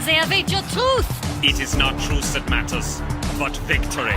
They evade your truth. It is not truth that matters, but victory.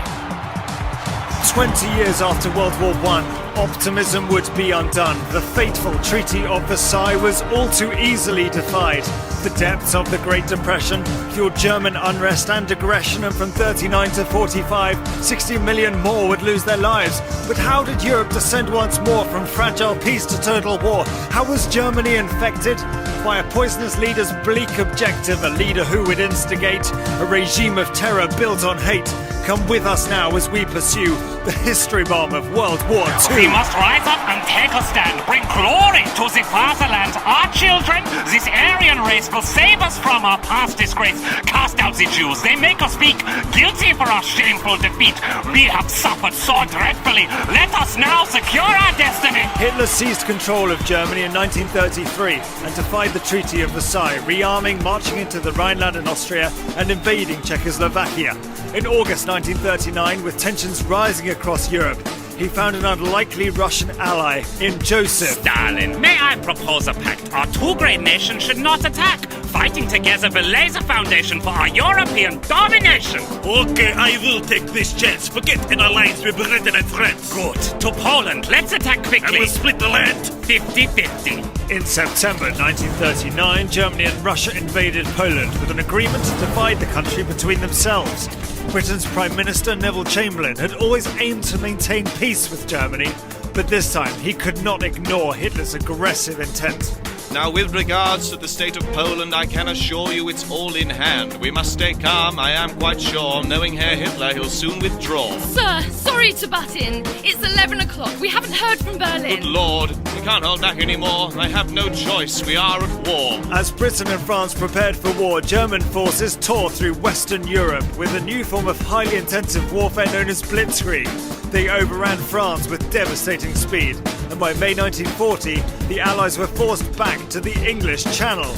20 years after World War I, optimism would be undone. The fateful Treaty of Versailles was all too easily defied. The depths of the Great Depression fueled German unrest and aggression, and from 39 to 45, 60 million more would lose their lives. But how did Europe descend once more from fragile peace to total war? How was Germany infected? By a poisonous leader's bleak objective, a leader who would instigate a regime of terror built on hate. Come with us now as we pursue the history bomb of World War II. We must rise up and take a stand, bring glory to the fatherland. Our children, this Aryan race will save us from our past disgrace. Cast out the Jews, they make us speak, guilty for our shameful defeat. We have suffered so dreadfully. Let us now secure our destiny. Hitler seized control of Germany in 1933 and defied the Treaty of Versailles, rearming, marching into the Rhineland and Austria, and invading Czechoslovakia. In August 1939, with tensions rising across Europe, he found an unlikely Russian ally in Joseph Stalin, may I propose a pact? Our two great nations should not attack. Fighting together will lay the foundation for our European domination. Okay, I will take this chance. Forget an alliance with Britain and France. Good. To Poland, let's attack quickly. And we'll split the land. 50-50. In September 1939, Germany and Russia invaded Poland with an agreement to divide the country between themselves. Britain's Prime Minister Neville Chamberlain had always aimed to maintain peace with Germany, but this time he could not ignore Hitler's aggressive intent. Now, with regards to the state of Poland, I can assure you it's all in hand. We must stay calm, I am quite sure. Knowing Herr Hitler, he'll soon withdraw. Sir, sorry to butt in. It's 11 o'clock. We haven't heard from Berlin. Good Lord, we can't hold back anymore. I have no choice. We are at war. As Britain and France prepared for war, German forces tore through Western Europe with a new form of highly intensive warfare known as blitzkrieg. They overran France with devastating speed, and by May 1940, the Allies were forced back to the English Channel.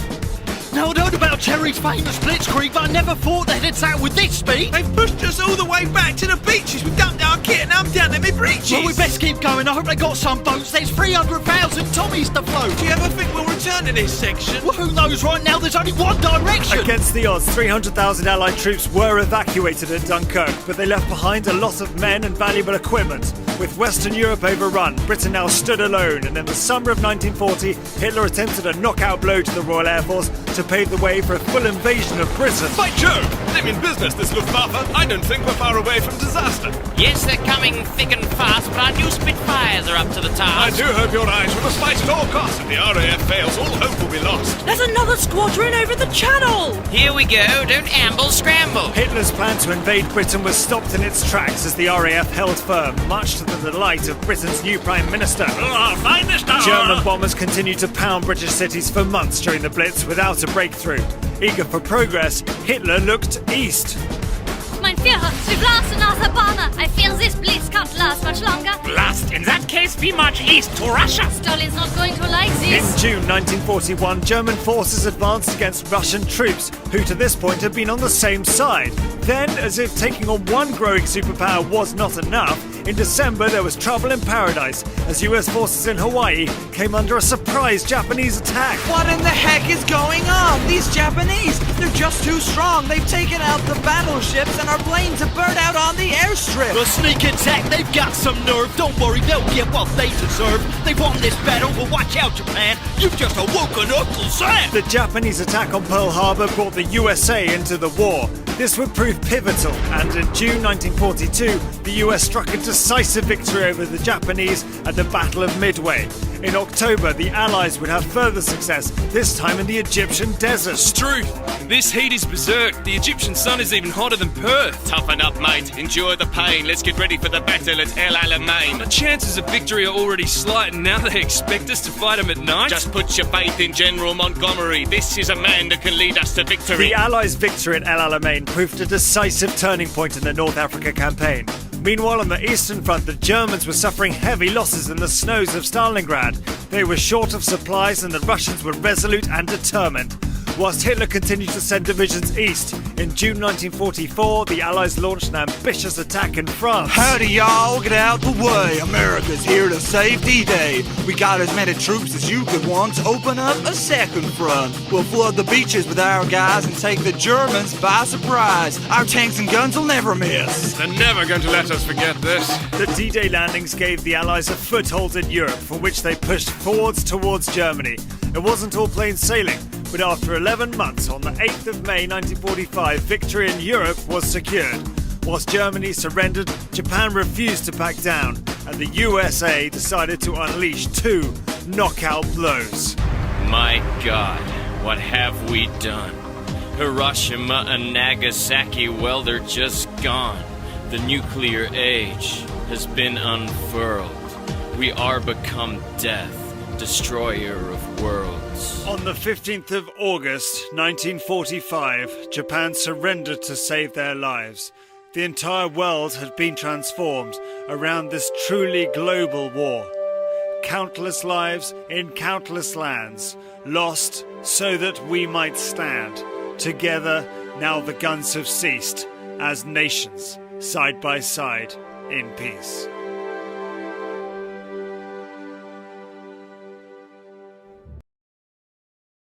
Now, I'd heard about Cherry's famous blitzkrieg, but I never thought they'd attack with this speed. They've pushed us all the way back to the beaches. We've dumped our kit and I'm down in my breeches. Well, we best keep going. I hope they got some boats. There's 300,000 Tommies to float. Do you ever think we'll return to this section? Well, who knows? Right now, there's only one direction. Against the odds, 300,000 Allied troops were evacuated at Dunkirk, but they left behind a lot of men and valuable equipment. With Western Europe overrun, Britain now stood alone, and in the summer of 1940, Hitler attempted a knockout blow to the Royal Air Force to pave the way for a full invasion of Britain. By Jove! They mean business, this Luftwaffe. I don't think we're far away from disaster. Yes, they're coming thick and fast, but our new Spitfires are up to the task. I do hope you're right. We must fight at all costs. If the RAF fails, all hope will be lost. There's another squadron over the channel! Here we go. Don't amble, scramble. Hitler's plan to invade Britain was stopped in its tracks as the RAF held firm, much to the delight of Britain's new Prime Minister. Finest hour! German bombers continued to pound British cities for months during the Blitz without a breakthrough. Eager for progress, Hitler looked east. Mein Führer, we blast another bomber. I fear this blitz can't last much longer. Blast! In that case, we march east to Russia. Stalin's not going to like In this. June 1941, German forces advanced against Russian troops, who to this point had been on the same side. Then, as if taking on one growing superpower was not enough, in December there was trouble in paradise as US forces in Hawaii came under a surprise Japanese attack. What in the heck is going on? These Japanese, they're just too strong. They've taken out the battleships and our planes have burned out on the airstrip. The sneak attack, they've got some nerve. Don't worry, they'll get what they deserve. They've won this battle, but watch out, Japan. You've just awoken Uncle Sam. The Japanese attack on Pearl Harbor brought the USA into the war. This would prove pivotal, and in June 1942, the US struck a decisive victory over the Japanese at the Battle of Midway. In October, the Allies would have further success, this time in the Egyptian desert. Struth, this heat is berserk. The Egyptian sun is even hotter than Perth. Toughen up, mate. Endure the pain. Let's get ready for the battle at El Alamein. The chances of victory are already slight, and now they expect us to fight them at night? Just put your faith in General Montgomery. This is a man that can lead us to victory. The Allies' victory at El Alamein proved a decisive turning point in the North Africa campaign. Meanwhile, on the Eastern Front, the Germans were suffering heavy losses in the snows of Stalingrad. They were short of supplies and the Russians were resolute and determined. whilst Hitler continued to send divisions east. In June 1944, the Allies launched an ambitious attack in France. Howdy, y'all. Get out the way. America's here to save D-Day. We got as many troops as you could once open up a second front. We'll flood the beaches with our guys and take the Germans by surprise. Our tanks and guns will never miss. They're never going to let us forget this. The D-Day landings gave the Allies a foothold in Europe, from which they pushed forwards towards Germany. It wasn't all plain sailing, but after 11 months, on the 8th of May 1945, victory in Europe was secured. Whilst Germany surrendered, Japan refused to back down, and the USA decided to unleash 2 knockout blows. My God, what have we done? Hiroshima and Nagasaki, well, they're just gone. The nuclear age has been unfurled. We are become death, destroyer of worlds. On the 15th of August 1945, Japan surrendered to save their lives. The entire world had been transformed around this truly global war. Countless lives in countless lands, lost so that we might stand. Together, now the guns have ceased, as nations, side by side, in peace.